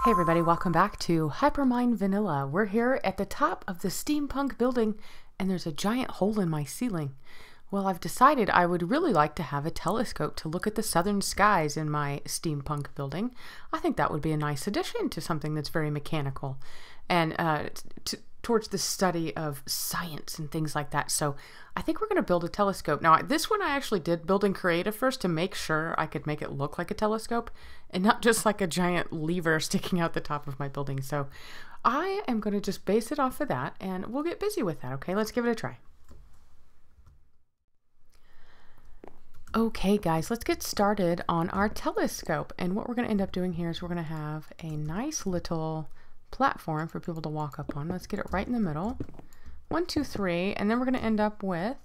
Hey everybody, welcome back to Hypermine Vanilla. We're here at the top of the steampunk building and there's a giant hole in my ceiling. Well, I've decided I would really like to have a telescope to look at the southern skies in my steampunk building. I think that would be a nice addition to something that's very mechanical and towards the study of science and things like that. So I think we're going to build a telescope. Now, this one I actually did build in Creative first to make sure I could make it look like a telescope and not just like a giant lever sticking out the top of my building. So I am going to just base it off of that and we'll get busy with that. Okay, let's give it a try. Okay guys, let's get started on our telescope. And what we're going to end up doing here is we're going to have a nice little platform for people to walk up on. Let's get it right in the middle. 1, 2, 3, and then we're going to end up with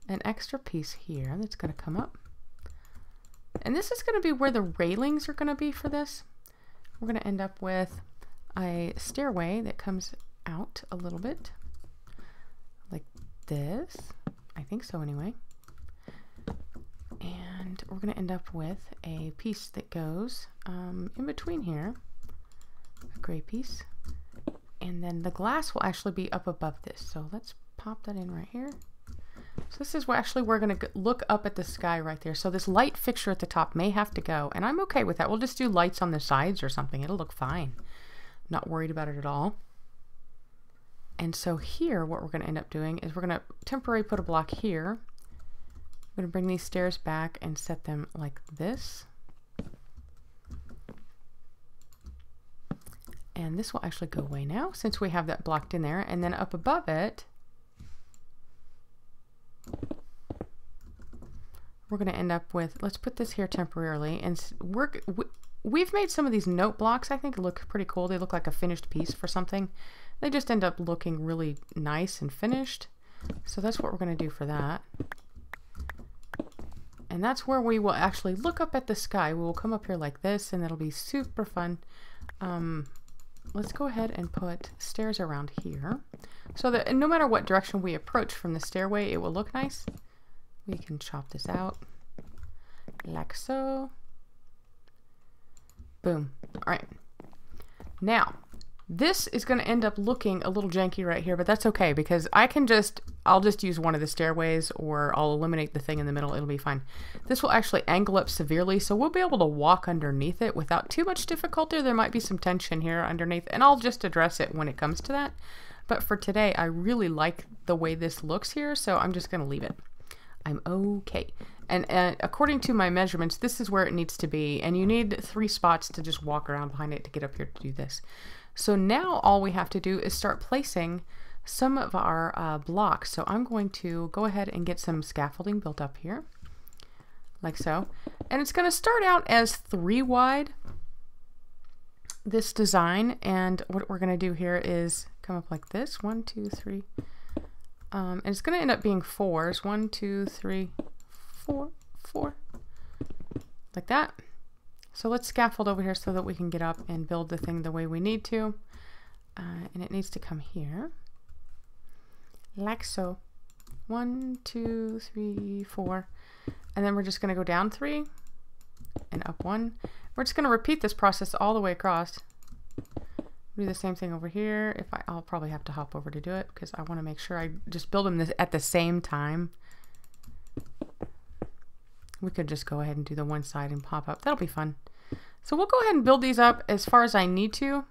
an extra piece here that's going to come up. And this is going to be where the railings are going to be for this. We're going to end up with a stairway that comes out a little bit like this. I think so anyway. And we're going to end up with a piece that goes in between here, a gray piece, and then the glass will actually be up above this. So let's pop that in right here. So this is where actually we're going to look up at the sky right there. So this light fixture at the top may have to go, and I'm okay with that. We'll just do lights on the sides or something. It'll look fine. Not worried about it at all. And so here what we're going to end up doing is we're going to temporarily put a block here. I'm going to bring these stairs back and set them like this. And this will actually go away now since we have that blocked in there. And then up above it, we're going to end up with, let's put this here temporarily. And we've made some of these note blocks, I think, look pretty cool. They look like a finished piece for something. They just end up looking really nice and finished. So that's what we're going to do for that. And that's where we will actually look up at the sky. We will come up here like this and it'll be super fun. Let's go ahead and put stairs around here so that no matter what direction we approach from the stairway, it will look nice. We can chop this out like so. Boom. All right. Now, this is going to end up looking a little janky right here, but that's okay because I'll just use one of the stairways or I'll eliminate the thing in the middle. It'll be fine. This will actually angle up severely, so we'll be able to walk underneath it without too much difficulty. There might be some tension here underneath, and I'll just address it when it comes to that. But for today, I really like the way this looks here, so I'm just going to leave it. I'm okay. And according to my measurements, this is where it needs to be, and you need 3 spots to just walk around behind it to get up here to do this. So now all we have to do is start placing some of our blocks. So I'm going to go ahead and get some scaffolding built up here, like so. And it's going to start out as 3 wide, this design. And what we're going to do here is come up like this, 1, 2, 3. And it's going to end up being 4s, 1, 2, 3, 4, 4, like that. So let's scaffold over here so that we can get up and build the thing the way we need to. And it needs to come here, like so. 1, 2, 3, 4. And then we're just going to go down 3 and up 1. We're just going to repeat this process all the way across. Do the same thing over here. I'll probably have to hop over to do it because I want to make sure I just build them at the same time. We could just go ahead and do the one side and pop up. That'll be fun. So we'll go ahead and build these up as far as I need to.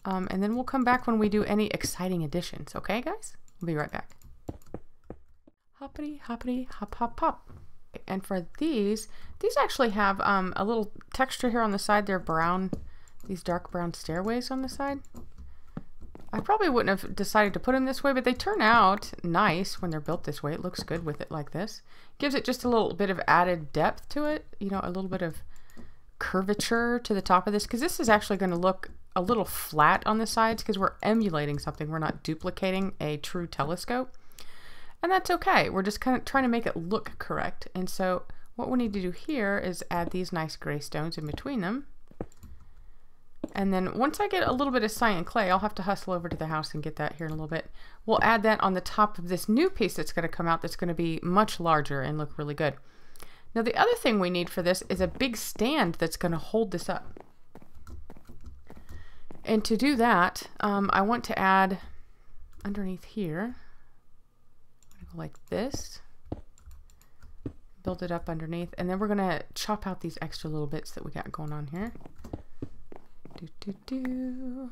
And then we'll come back when we do any exciting additions. Okay, guys? We'll be right back. Hoppity, hoppity, hop, hop, pop. And for these actually have a little texture here on the side. They're brown, these dark brown stairways on the side. I probably wouldn't have decided to put them this way, but they turn out nice when they're built this way. It looks good with it like this. Gives it just a little bit of added depth to it, you know, a little bit of curvature to the top of this, because this is actually going to look a little flat on the sides because we're emulating something. We're not duplicating a true telescope, and that's okay. We're just kind of trying to make it look correct. And so what we need to do here is add these nice gray stones in between them. And then once I get a little bit of cyan clay, I'll have to hustle over to the house and get that here in a little bit. We'll add that on the top of this new piece that's going to come out that's going to be much larger and look really good. Now the other thing we need for this is a big stand that's going to hold this up. And to do that, I want to add underneath here, go like this, build it up underneath, and then we're gonna chop out these extra little bits that we got going on here. Can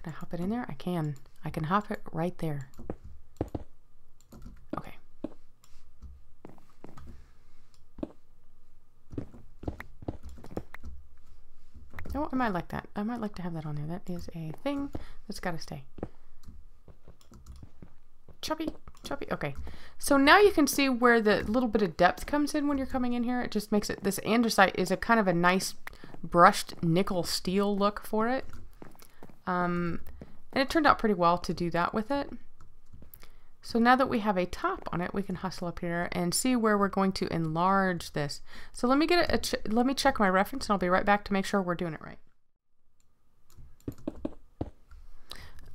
I hop it in there? I can hop it right there. Okay. Oh, I might like that. I might like to have that on there. That is a thing that's got to stay. Choppy, choppy. Okay. So now you can see where the little bit of depth comes in when you're coming in here. It just makes it, this andesite is a kind of a nice brushed nickel steel look for it. And it turned out pretty well to do that with it. So now that we have a top on it, we can hustle up here and see where we're going to enlarge this. So let me get let me check my reference, and I'll be right back to make sure we're doing it right.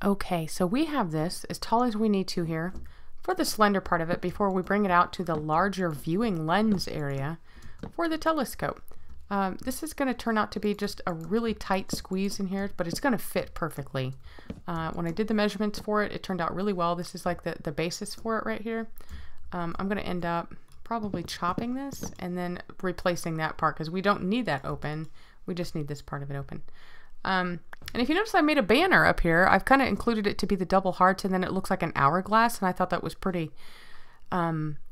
Okay, so we have this as tall as we need to here for the slender part of it before we bring it out to the larger viewing lens area for the telescope. This is going to turn out to be just a really tight squeeze in here, but it's going to fit perfectly. When I did the measurements for it, it turned out really well. This is like the basis for it right here. I'm going to end up probably chopping this and then replacing that part because we don't need that open. We just need this part of it open. And if you notice, I made a banner up here. I've kind of included it to be the double hearts, and then it looks like an hourglass, and I thought that was pretty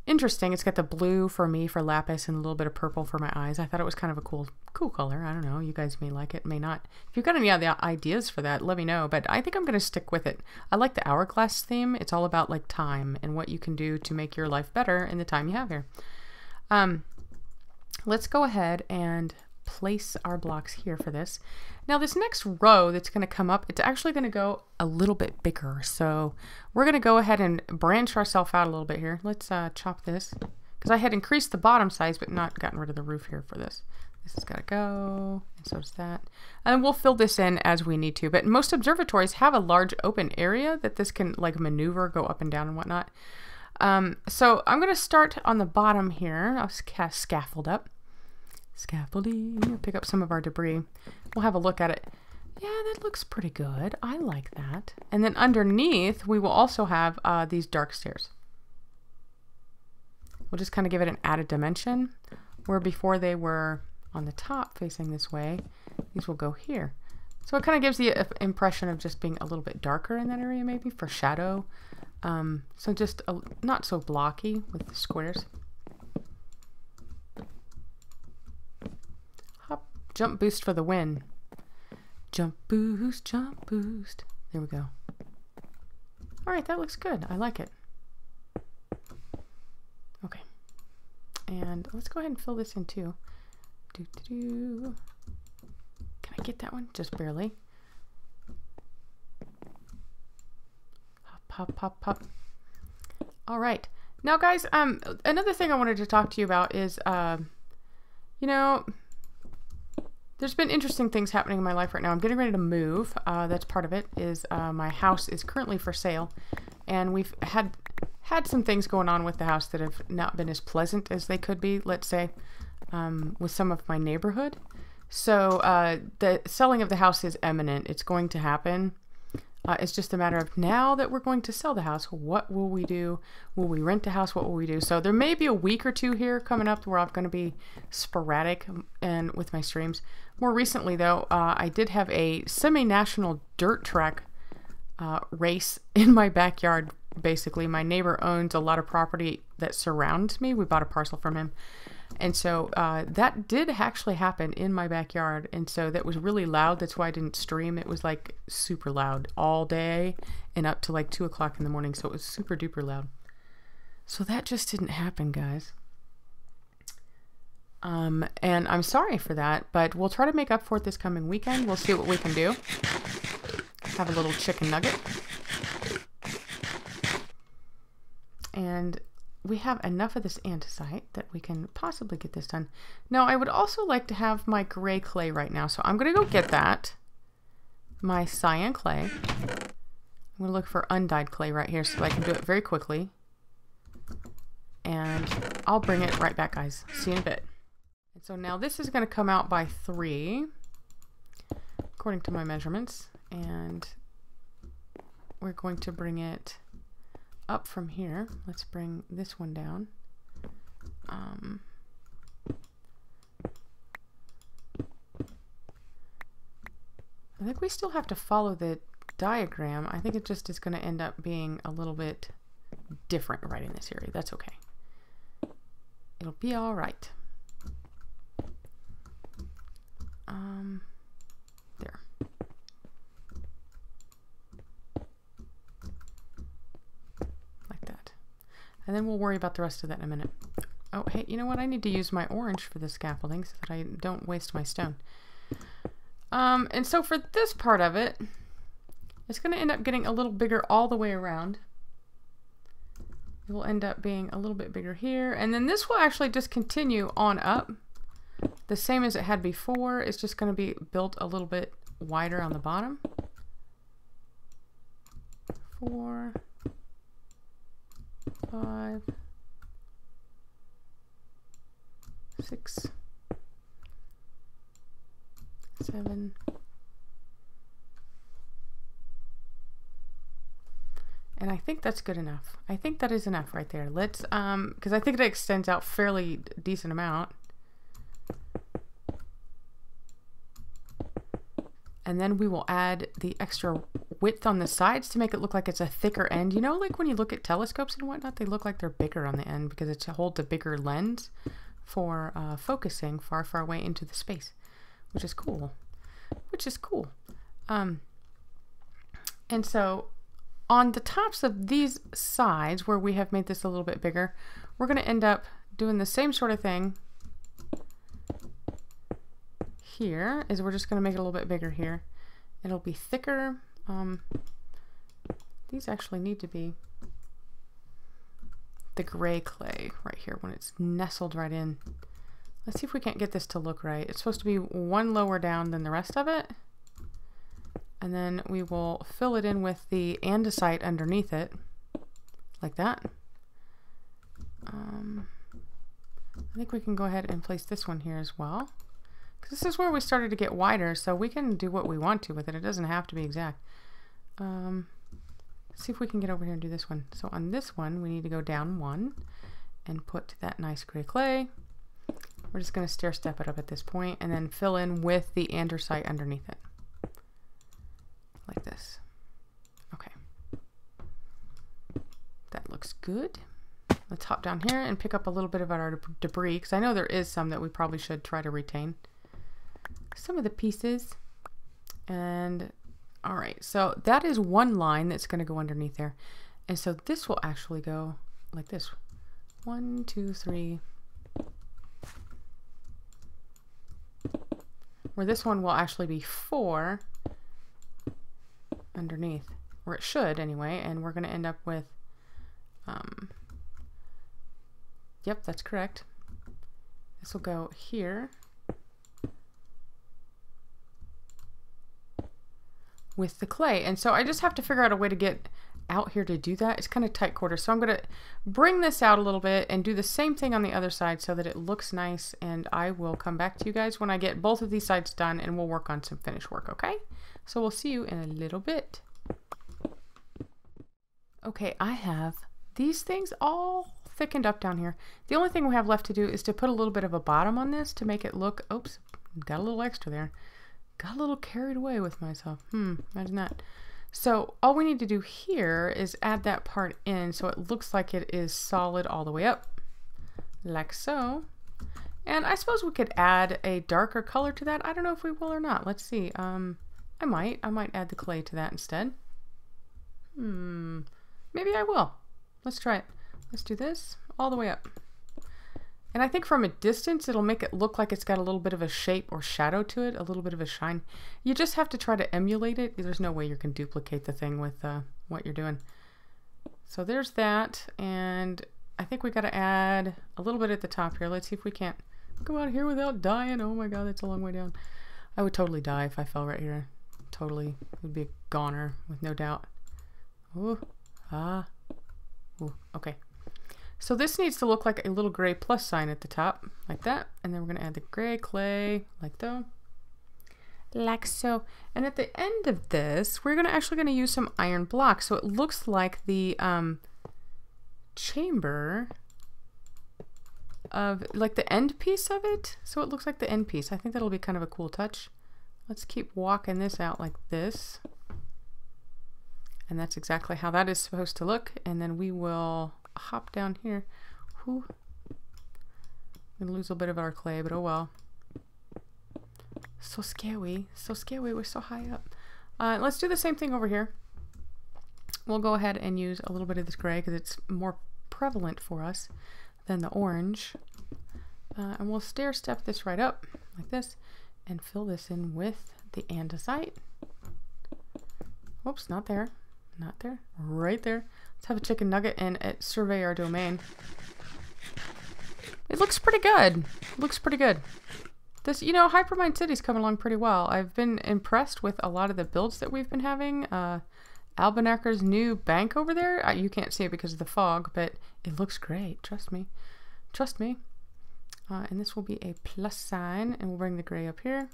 interesting. It's got the blue for me for lapis and a little bit of purple for my eyes. I thought it was kind of a cool color. I don't know. You guys may like it, may not. If you've got any other ideas for that, let me know. But I think I'm going to stick with it. I like the hourglass theme. It's all about like time and what you can do to make your life better in the time you have here. Let's go ahead and place our blocks here for this. Now this next row that's going to come up, it's actually going to go a little bit bigger. So we're going to go ahead and branch ourselves out a little bit here. Let's chop this because I had increased the bottom size but not gotten rid of the roof here for this. This has got to go, and so does that. And we'll fill this in as we need to. But most observatories have a large open area that this can like maneuver, go up and down and whatnot. So I'm going to start on the bottom here. I'll cast scaffold up. Scaffolding, pick up some of our debris. We'll have a look at it. Yeah, that looks pretty good. I like that. And then underneath, we will also have these dark stairs. We'll just kind of give it an added dimension, where before they were on the top facing this way, these will go here. So it kind of gives the impression of just being a little bit darker in that area, maybe for shadow. So just not so blocky with the squares. Jump boost for the win. Jump boost, jump boost. There we go. All right, that looks good. I like it. Okay. And let's go ahead and fill this in too. Can I get that one? Just barely. Hop, hop, hop, hop. All right. Now, guys, another thing I wanted to talk to you about is, you know, there's been interesting things happening in my life right now. I'm getting ready to move. That's part of it. Is my house is currently for sale, and we've had some things going on with the house that have not been as pleasant as they could be. Let's say with some of my neighborhood. So the selling of the house is imminent. It's going to happen. It's just a matter of now that we're going to sell the house, what will we do? Will we rent a house? What will we do? So there may be a week or two here coming up where I'm going to be sporadic and with my streams. More recently, though, I did have a semi-national dirt track race in my backyard. Basically, my neighbor owns a lot of property that surrounds me. We bought a parcel from him. And so that did actually happen in my backyard. And so that was really loud. That's why I didn't stream. It was like super loud all day and up to like 2 o'clock in the morning. So it was super duper loud. So that just didn't happen, guys. And I'm sorry for that, but we'll try to make up for it this coming weekend. We'll see what we can do. Have a little chicken nugget. And we have enough of this andesite that we can possibly get this done. Now, I would also like to have my gray clay right now, so I'm going to go get that. My cyan clay. I'm going to look for undyed clay right here so I can do it very quickly. And I'll bring it right back, guys. See you in a bit. And so now this is going to come out by 3. according to my measurements, and we're going to bring it up from here. Let's bring this one down. I think we still have to follow the diagram. I think it just is going to end up being a little bit different right in this area. That's okay. It'll be all right. There. Like that. And then we'll worry about the rest of that in a minute. Oh, hey, you know what? I need to use my orange for the scaffolding so that I don't waste my stone. And so for this part of it, it's going to end up getting a little bigger all the way around. It will end up being a little bit bigger here. And then this will actually just continue on up. The same as it had before. It's just going to be built a little bit wider on the bottom. 4, 5, 6, 7. And I think that's good enough. I think that is enough right there. Let's, because I think it extends out fairly decent amount. And then we will add the extra width on the sides to make it look like it's a thicker end. You know, like when you look at telescopes and whatnot, they look like they're bigger on the end because it holds a bigger lens for focusing far, far away into the space, which is cool. And so on the tops of these sides where we have made this a little bit bigger, we're going to end up doing the same sort of thing here. Is we're just going to make it a little bit bigger here. It'll be thicker. These actually need to be the gray clay right here when it's nestled right in. Let's see if we can't get this to look right. It's supposed to be one lower down than the rest of it. And then we will fill it in with the andesite underneath it, like that. I think we can go ahead and place this one here as well. Because this is where we started to get wider, so we can do what we want to with it. It doesn't have to be exact. Let's see if we can get over here and do this one. So on this one, we need to go down 1 and put that nice gray clay. We're just going to stair step it up at this point and then fill in with the andesite underneath it. Like this. Okay. That looks good. Let's hop down here and pick up a little bit of our debris, because I know there is some that we probably should try to retain. Some of the pieces. And all right, so that is one line that's going to go underneath there. And so this will actually go like this. 1, 2, 3. Where this one will actually be 4 underneath, or it should anyway, and we're going to end up with yep, that's correct. This will go here with the clay, and so I just have to figure out a way to get out here to do that. It's kind of tight quarters, so I'm going to bring this out a little bit and do the same thing on the other side so that it looks nice, and I will come back to you guys when I get both of these sides done and we'll work on some finish work, okay? So we'll see you in a little bit. Okay, I have these things all thickened up down here. The only thing we have left to do is to put a little bit of a bottom on this to make it look, oops, got a little extra there. Got a little carried away with myself. Imagine that. So all we need to do here is add that part in so it looks like it is solid all the way up, like so. And I suppose we could add a darker color to that. I don't know if we will or not. Let's see. I might add the clay to that instead. Maybe I will. Let's try it. Let's do this all the way up. And I think from a distance, it'll make it look like it's got a little bit of a shape or shadow to it, a little bit of a shine. You just have to try to emulate it. There's no way you can duplicate the thing with what you're doing. So there's that. And I think we got to add a little bit at the top here. Let's see if we can't go out here without dying. Oh my God, that's a long way down. I would totally die if I fell right here. Totally. It would be a goner with no doubt. Ooh. Ah. Ooh. Okay. So this needs to look like a little gray plus sign at the top, like that. And then we're going to add the gray clay, like like so. And at the end of this, we're actually going to use some iron blocks. So it looks like the chamber of, like the end piece of it. So it looks like the end piece. I think that'll be kind of a cool touch. Let's keep walking this out like this. And that's exactly how that is supposed to look. And then we will hop down here. Whew. I'm gonna lose a bit of our clay, but oh well. So scary. So scary. We're so high up. Let's do the same thing over here. We'll go ahead and use a little bit of this gray because it's more prevalent for us than the orange. And we'll stair step this right up like this and fill this in with the andesite. Whoops, not there. Not there. Right there. Let's have a chicken nugget and survey our domain. It looks pretty good. Looks pretty good. This, you know, Hypermine City's coming along pretty well. I've been impressed with a lot of the builds that we've been having. Albanacker's new bank over there. You can't see it because of the fog, but it looks great. Trust me. Trust me. And this will be a plus sign, and we'll bring the gray up here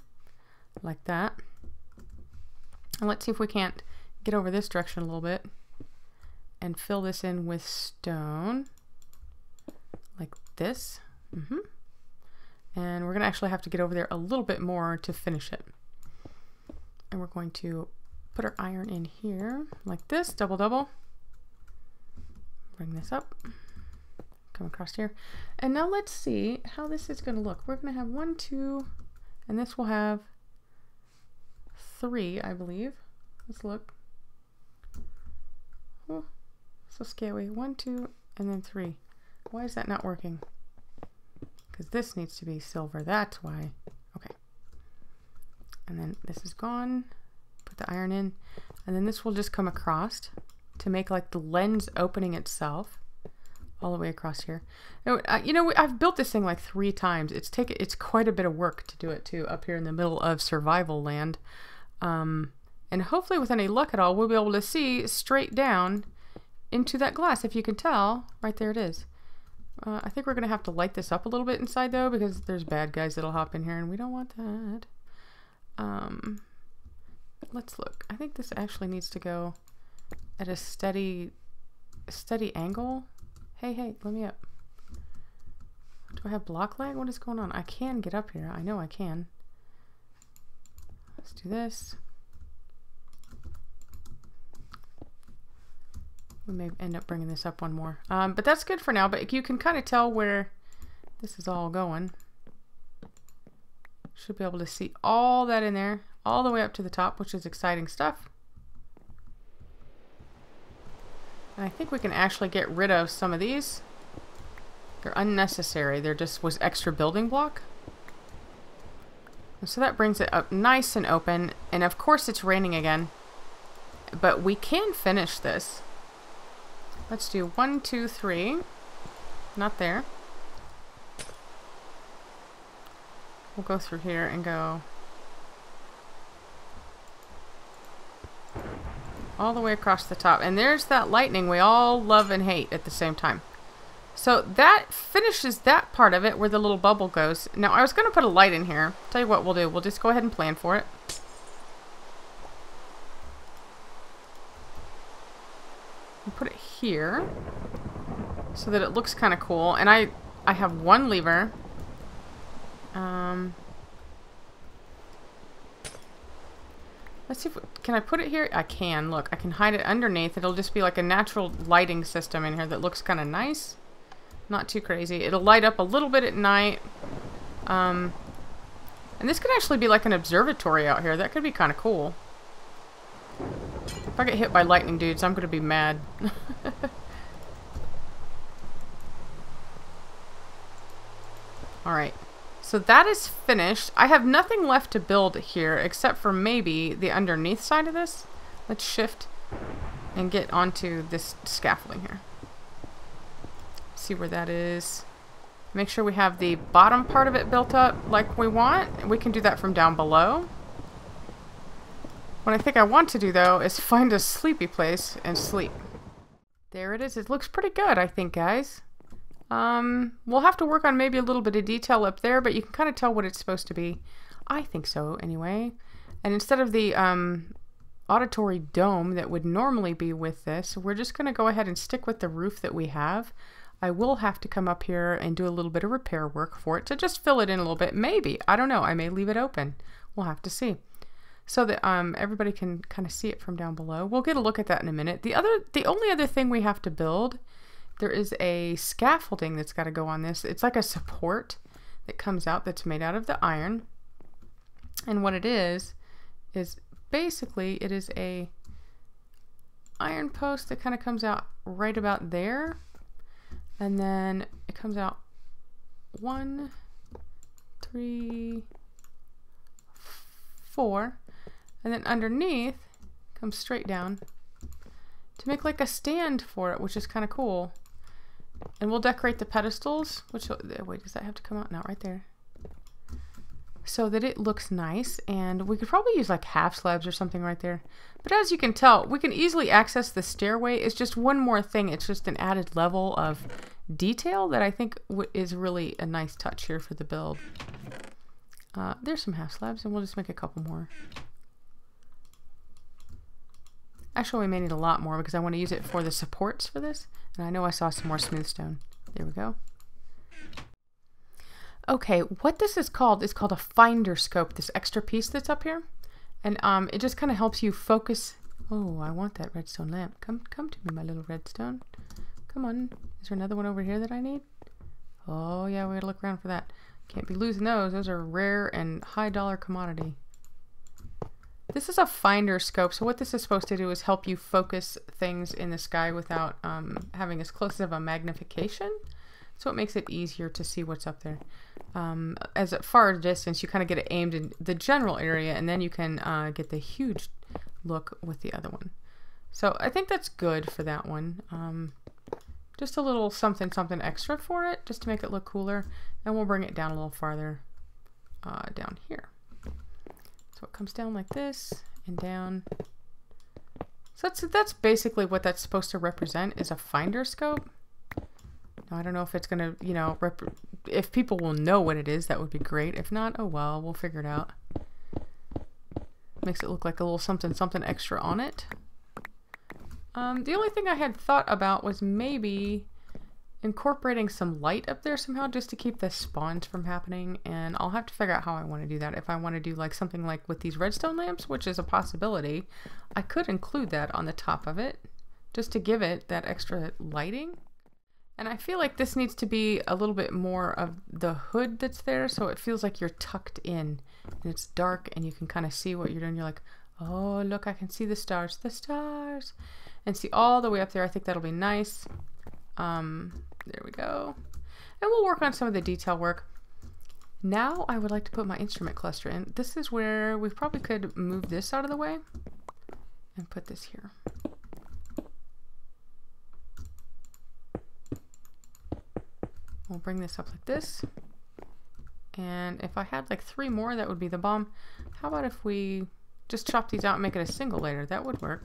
like that. And let's see if we can't get over this direction a little bit and fill this in with stone like this. And we're gonna actually have to get over there a little bit more to finish it. And we're going to put our iron in here like this, double double. Bring this up, come across here. And now let's see how this is gonna look. We're gonna have 1, 2, and this will have 3, I believe. Let's look. Oh, so scary. 1, 2, and then 3. Why is that not working? Because this needs to be silver. That's why. Okay. And then this is gone. Put the iron in. And then this will just come across to make like the lens opening itself all the way across here. Now, you know, I've built this thing like 3 times. It's quite a bit of work to do it too, up here in the middle of survival land. And hopefully with any luck at all, we'll be able to see straight down into that glass. If you can tell, right there it is. I think we're going to have to light this up a little bit inside though, because there's bad guys that'll hop in here and we don't want that. Let's look. I think this actually needs to go at a steady angle. Hey, let me up. Do I have block lag? What is going on? I can get up here. I know I can. Let's do this. We may end up bringing this up one more. But that's good for now, but you can kind of tell where this is all going. Should be able to see all that in there, all the way up to the top, which is exciting stuff. And I think we can actually get rid of some of these. They're unnecessary. They're just was extra building block. And so that brings it up nice and open. And of course it's raining again. But we can finish this. Let's do 1, 2, 3. Not there. We'll go through here and go all the way across the top. And there's that lightning we all love and hate at the same time. So that finishes that part of it where the little bubble goes. Now I was going to put a light in here. Tell you what we'll do. We'll just go ahead and plan for it. And put it here so that it looks kind of cool. And I have one lever. Let's see if can I put it here? I can. Look, I can hide it underneath. It'll just be like a natural lighting system in here that looks kind of nice. Not too crazy. It'll light up a little bit at night. And this could actually be like an observatory out here. That could be kind of cool. If I get hit by lightning dudes, I'm going to be mad. Alright. So that is finished. I have nothing left to build here except for maybe the underneath side of this. Let's shift and get onto this scaffolding here. See where that is. Make sure we have the bottom part of it built up like we want. We can do that from down below. What I think I want to do though is find a sleepy place and sleep. There it is. It looks pretty good, I think, guys. We'll have to work on maybe a little bit of detail up there, but you can kind of tell what it's supposed to be. I think so, anyway. And instead of the auditory dome that would normally be with this, we're just going to go ahead and stick with the roof that we have. I will have to come up here and do a little bit of repair work for it to just fill it in a little bit. Maybe. I don't know. I may leave it open. We'll have to see. So that everybody can kind of see it from down below. We'll get a look at that in a minute. The only other thing we have to build, there is a scaffolding that's got to go on this. It's like a support that comes out that's made out of the iron. And what it is basically it is a iron post that kind of comes out right about there. And then it comes out 1, 3, 4. And then underneath comes straight down to make like a stand for it, which is kind of cool. And we'll decorate the pedestals, which, wait, does that have to come out? Not right there. So that it looks nice. And we could probably use like half slabs or something right there. But as you can tell, we can easily access the stairway. It's just one more thing. It's just an added level of detail that I think is really a nice touch here for the build. There's some half slabs, and we'll just make a couple more. Actually, we may need a lot more because I want to use it for the supports for this. And I know I saw some more smooth stone. There we go. Okay, what this is called a finder scope, this extra piece that's up here. And it just kind of helps you focus. Oh, I want that redstone lamp. Come to me, my little redstone. Come on. Is there another one over here that I need? Oh, yeah, we gotta look around for that. Can't be losing those. Those are rare and high dollar commodity. This is a finder scope, so what this is supposed to do is help you focus things in the sky without having as close of a magnification. So it makes it easier to see what's up there. As at far distance, you kind of get it aimed in the general area, and then you can get the huge look with the other one. So I think that's good for that one. Just a little something extra for it, just to make it look cooler. And we'll bring it down a little farther down here. So it comes down like this and down. So that's basically what that's supposed to represent, is a finder scope. Now, I don't know if it's gonna, you know, if people will know what it is, that would be great. If not, oh well, we'll figure it out. Makes it look like a little something extra on it. The only thing I had thought about was maybe incorporating some light up there somehow, just to keep the spawns from happening, and I'll have to figure out how I want to do that. If I want to do like something like with these redstone lamps, which is a possibility, I could include that on the top of it just to give it that extra lighting. And I feel like this needs to be a little bit more of the hood that's there, so it feels like you're tucked in and it's dark and you can kind of see what you're doing. You're like, oh look, I can see the stars, and see all the way up there. I think that'll be nice. There we go. And we'll work on some of the detail work. Now I would like to put my instrument cluster in. This is where we probably could move this out of the way and put this here. We'll bring this up like this. And if I had like 3 more, that would be the bomb. How about if we just chop these out and make it a single layer? That would work.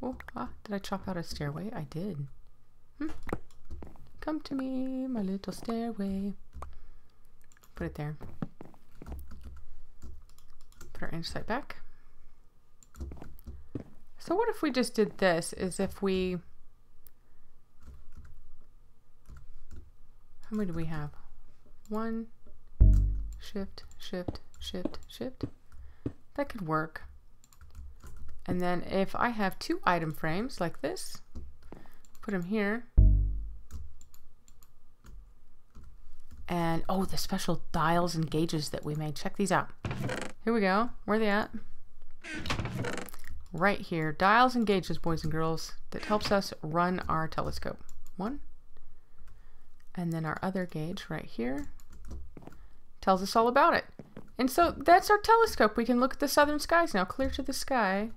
Oh, did I chop out a stairway? I did. Come to me, my little stairway. Put it there. Put our andesite back. So what if we just did this, is if we... How many do we have? 1, shift, shift, shift, shift. That could work. And then if I have 2 item frames like this, put them here. And oh, the special dials and gauges that we made. Check these out. Here we go. Where are they at? Right here. Dials and gauges, boys and girls. That helps us run our telescope. 1. And then our other gauge right here tells us all about it. And so that's our telescope. We can look at the southern skies now, clear to the sky,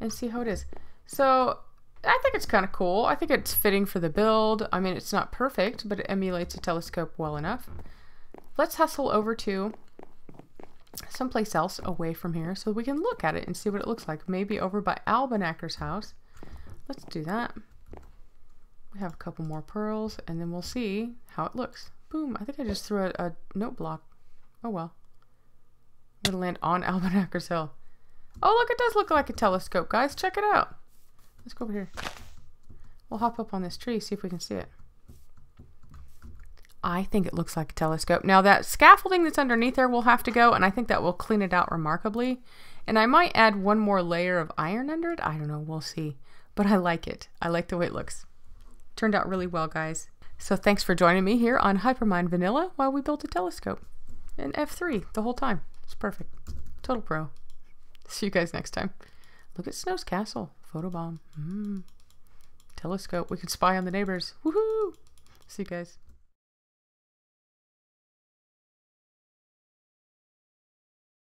and see how it is. So I think it's kind of cool. I think it's fitting for the build. I mean, it's not perfect, but it emulates a telescope well enough. Let's hustle over to someplace else away from here so we can look at it and see what it looks like. Maybe over by Albanacker's house. Let's do that. We have a couple more pearls, and then we'll see how it looks. Boom. I think I just threw a note block. Oh well. I'm going to land on Albanacker's hill. Oh, look, it does look like a telescope, guys. Check it out. Let's go over here. We'll hop up on this tree, see if we can see it. I think it looks like a telescope. Now that scaffolding that's underneath there will have to go, and I think that will clean it out remarkably. And I might add one more layer of iron under it. I don't know, we'll see. But I like it. I like the way it looks. Turned out really well, guys. So thanks for joining me here on Hypermine Vanilla while we built a telescope. And F3 the whole time. It's perfect. Total pro. See you guys next time. Look at Snow's castle. Photobomb. Telescope. We can spy on the neighbors. Woohoo! See you guys.